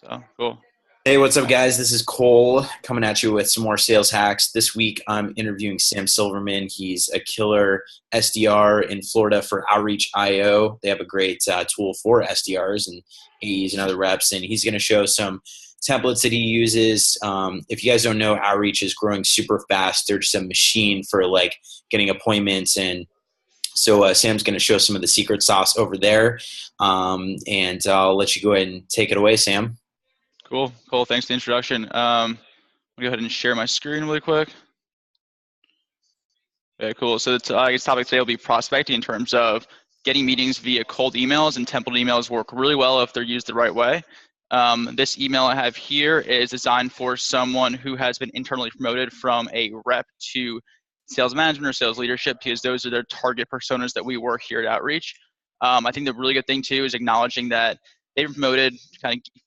So cool. Hey, what's up, guys? This is Cole coming at you with some more sales hacks. This week, I'm interviewing Sam Silverman. He's a killer SDR in Florida for Outreach IO. They have a great tool for SDRs and AEs and other reps, and he's going to show some templates that he uses. If you guys don't know, Outreach is growing super fast. They're just a machine for like getting appointments, and so Sam's going to show some of the secret sauce over there. And I'll let you go ahead and take it away, Sam. Cool. Thanks for the introduction. I'll go ahead and share my screen really quick. Okay, cool. So the topic today will be prospecting in terms of getting meetings via cold emails, and template emails work really well if they're used the right way. This email I have here is designed for someone who has been internally promoted from a rep to sales management or sales leadership, because those are their target personas that we work here at Outreach. I think the really good thing too is acknowledging that they've been promoted, kind of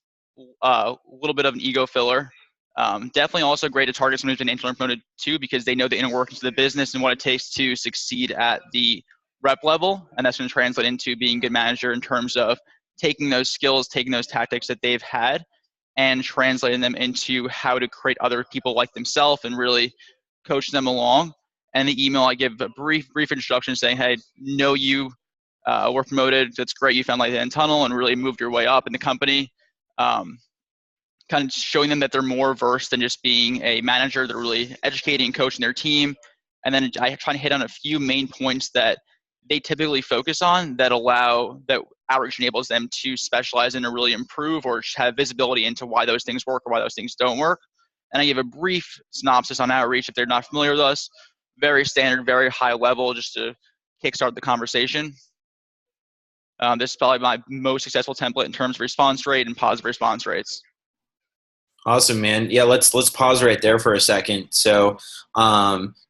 a little bit of an ego filler. Definitely also great to target someone who's been internally promoted too, because they know the inner workings of the business and what it takes to succeed at the rep level, and that's going to translate into being a good manager in terms of taking those skills, taking those tactics that they've had, and translating them into how to create other people like themselves and really coach them along. And the email, I give a brief introduction saying, hey, know you were promoted. That's great. You found light at the end tunnel and really moved your way up in the company. Kind of showing them that they're more versed than just being a manager. They're really educating and coaching their team. And then I try to hit on a few main points that they typically focus on that Outreach enables them to specialize in or really improve or have visibility into why those things work or why those things don't work. And I give a brief synopsis on Outreach if they're not familiar with us. Very standard, very high level, just to kickstart the conversation. This is probably my most successful template in terms of response rate and positive response rates. Awesome, man. Yeah, let's pause right there for a second. So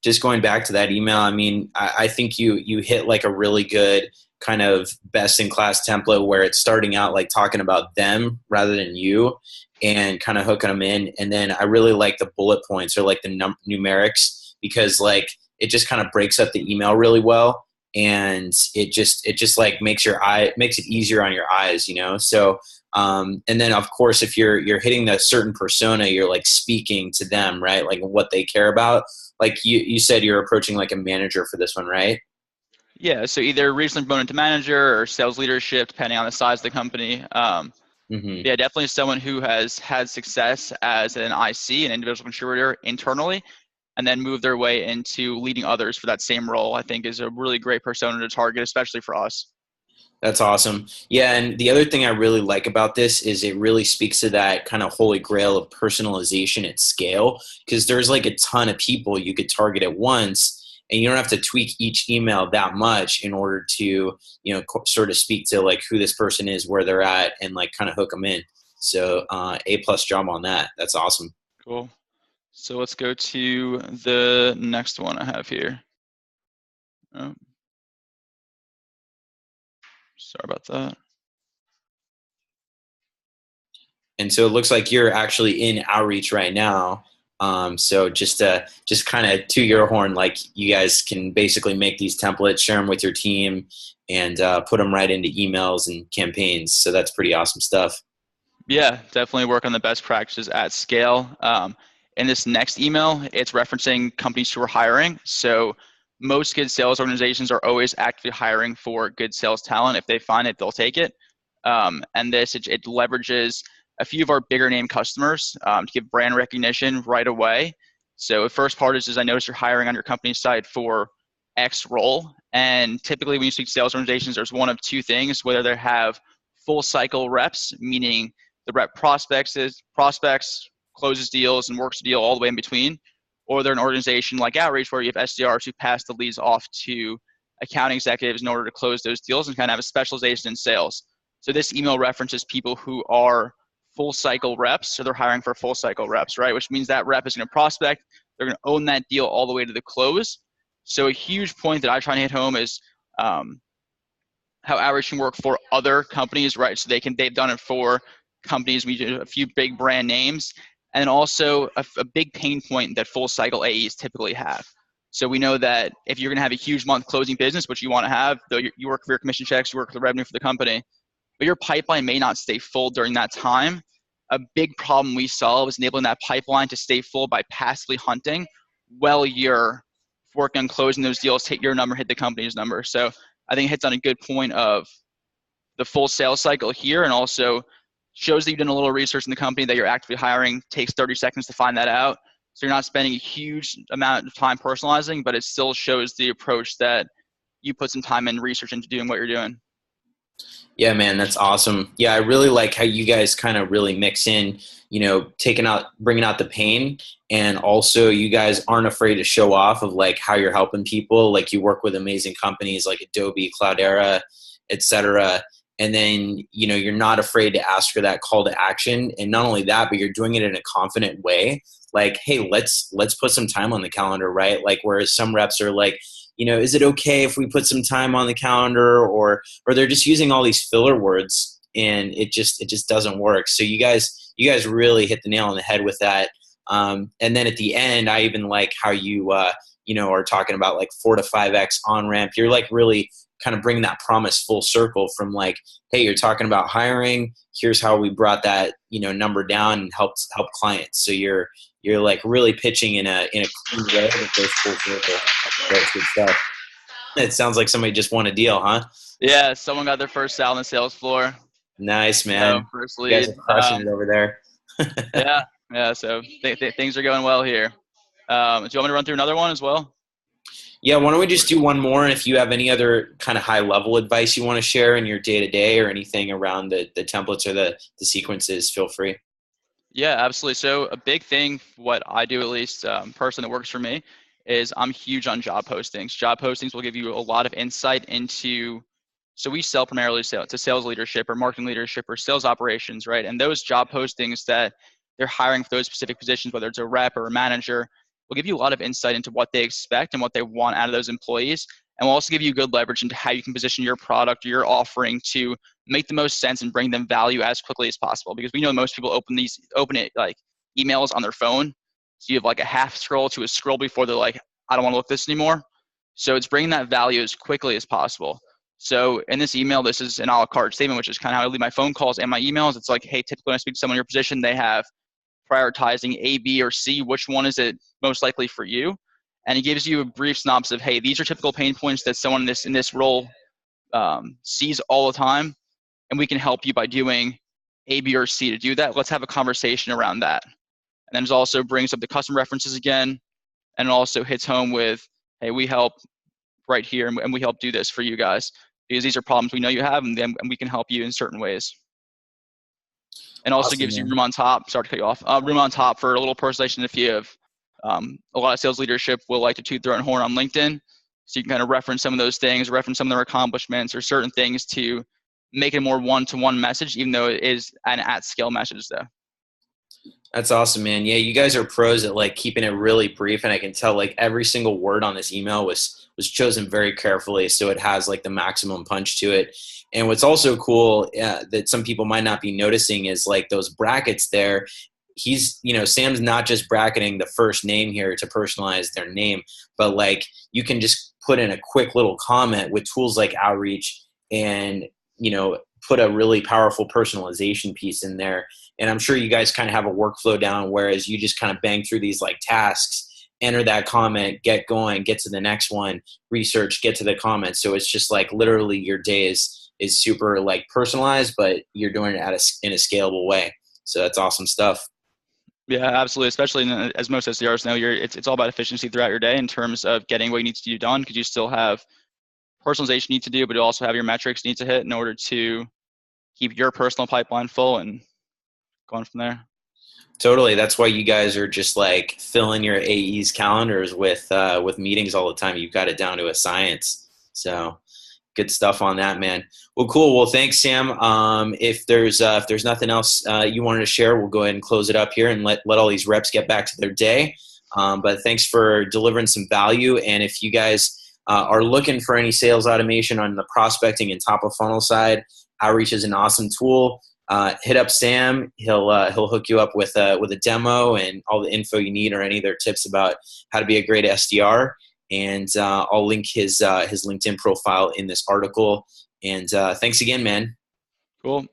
just going back to that email, I mean, I think you hit like a really good kind of best in class template where it's starting out like talking about them rather than you and kind of hooking them in. And then I really like the bullet points or like the numerics, because like it just kind of breaks up the email really well. And it just like makes it easier on your eyes, you know? So and then of course, if you're hitting a certain persona, you're like speaking to them, right? Like what they care about. Like you said, you're approaching like a manager for this one, right? Yeah. So either recently promoted to manager or sales leadership, depending on the size of the company. Yeah, definitely someone who has had success as an IC, an individual contributor internally, and then move their way into leading others for that same role, I think is a really great persona to target, especially for us. That's awesome. Yeah, and the other thing I really like about this is it really speaks to that kind of holy grail of personalization at scale, because there's like a ton of people you could target at once, and you don't have to tweak each email that much in order to, sort of speak to like who this person is, where they're at, and like kind of hook them in. So A+ job on that. That's awesome. Cool. So let's go to the next one I have here. Oh, sorry about that. And so it looks like you're actually in Outreach right now. So just kind of to your horn, like you guys can basically make these templates, share them with your team, and put them right into emails and campaigns. So that's pretty awesome stuff. Yeah, definitely work on the best practices at scale. In this next email, it's referencing companies who are hiring. So most good sales organizations are always actively hiring for good sales talent. If they find it, they'll take it. And this, it leverages a few of our bigger name customers to give brand recognition right away. So the first part is I notice you're hiring on your company site for X role. And typically when you speak to sales organizations, there's one of two things: whether they have full cycle reps, meaning the rep prospects, closes deals, and works the deal all the way in between, or they're an organization like Outreach where you have SDRs who pass the leads off to account executives in order to close those deals and kind of have a specialization in sales. So this email references people who are full cycle reps, so they're hiring for full cycle reps, right? Which means that rep is going to prospect, they're going to own that deal all the way to the close. So a huge point that I try to hit home is how Outreach can work for other companies, right? So they've done it for companies. We do a few big brand names, and also a big pain point that full cycle AEs typically have. So we know that if you're going to have a huge month closing business, which you want to have, though you work for your commission checks, you work for the revenue for the company, but your pipeline may not stay full during that time. a big problem we saw was enabling that pipeline to stay full by passively hunting while you're working on closing those deals, hit your number, hit the company's number. So I think it hits on a good point of the full sales cycle here, and also shows that you've done a little research in the company that you're actively hiring. Takes 30 seconds to find that out. So you're not spending a huge amount of time personalizing, but it still shows the approach that you put some time and research into doing what you're doing. Yeah, man, that's awesome. Yeah, I really like how you guys kind of really mix in, bringing out the pain, and also you guys aren't afraid to show off of like how you're helping people. Like you work with amazing companies like Adobe, Cloudera, etc. And then, you're not afraid to ask for that call to action. And not only that, but you're doing it in a confident way. Like, hey, let's put some time on the calendar, right? Like whereas some reps are like, is it okay if we put some time on the calendar, or they're just using all these filler words and it just doesn't work. So you guys really hit the nail on the head with that. And then at the end, I even like how you, are talking about like 4 to 5X on ramp. You're like really kind of bringing that promise full circle from like, hey, you're talking about hiring. Here's how we brought that, number down and help clients. So you're like really pitching in a clean way that goes full circle. That's good stuff. It sounds like somebody just won a deal, huh? Yeah, someone got their first sale on the sales floor. Nice, man. So first You guys lead. are crushing it over there. Yeah. So things are going well here. Do you want me to run through another one as well? Yeah, why don't we just do one more? And if you have any other kind of high level advice you want to share in your day to day or anything around the templates or the sequences, feel free. Yeah, absolutely. So a big thing, what I do at least, person that works for me, is I'm huge on job postings. Job postings will give you a lot of insight into, so we sell primarily to sales leadership or marketing leadership or sales operations, right? And those job postings that they're hiring for those specific positions, whether it's a rep or a manager, will give you a lot of insight into what they expect and what they want out of those employees. And will also give you good leverage into how you can position your product or your offering to make the most sense and bring them value as quickly as possible. Because we know most people open it like emails on their phone. So you have like a half scroll to a scroll before they're like, I don't want to look at this anymore. So it's bringing that value as quickly as possible. So in this email, this is an a la carte statement, which is kind of how I leave my phone calls and my emails. It's like, hey, typically when I speak to someone in your position, they have prioritizing A, B, or C. Which one is it most likely for you? And it gives you a brief synopsis of, hey, these are typical pain points that someone in this role sees all the time, and we can help you by doing A, B, or C to do that. Let's have a conversation around that. And then it also brings up the custom references again, and it also hits home with, hey, we help right here, and we help do this for you guys because these are problems we know you have, and we can help you in certain ways. And also Awesome, gives you man. room on top. Sorry to cut you off. Room on top for a little personalization if you have a lot of sales leadership will like to toot their own horn on LinkedIn. So you can kind of reference some of those things, reference some of their accomplishments or certain things to make it a more one-to-one message, even though it is an at-scale message though. That's awesome, man. Yeah, you guys are pros at like keeping it really brief, and I can tell like every single word on this email was chosen very carefully, so it has like the maximum punch to it. And what's also cool that some people might not be noticing is like those brackets there. He's, Sam's not just bracketing the first name here to personalize their name, but like you can just put in a quick little comment with tools like Outreach and, put a really powerful personalization piece in there. And I'm sure you guys kind of have a workflow down, whereas you just kind of bang through these like tasks, enter that comment, get going, get to the next one, research, get to the comment. So it's just like literally your day is super like personalized, but you're doing it in a scalable way. So that's awesome stuff. Yeah, absolutely. Especially as most SDRs know, it's all about efficiency throughout your day in terms of getting what you need to do done, because you still have personalization you need to do, but you also have your metrics you need to hit in order to keep your personal pipeline full and going from there. Totally. That's why you guys are just like filling your AE's calendars with meetings all the time. You've got it down to a science. So good stuff on that, man. Well, cool. Well, thanks, Sam. If there's nothing else you wanted to share, we'll go ahead and close it up here and let all these reps get back to their day. But thanks for delivering some value. And if you guys are looking for any sales automation on the prospecting and top of funnel side, Outreach is an awesome tool. Hit up Sam. He'll hook you up with a demo and all the info you need or any of their tips about how to be a great SDR. And I'll link his LinkedIn profile in this article. And thanks again, man. Cool.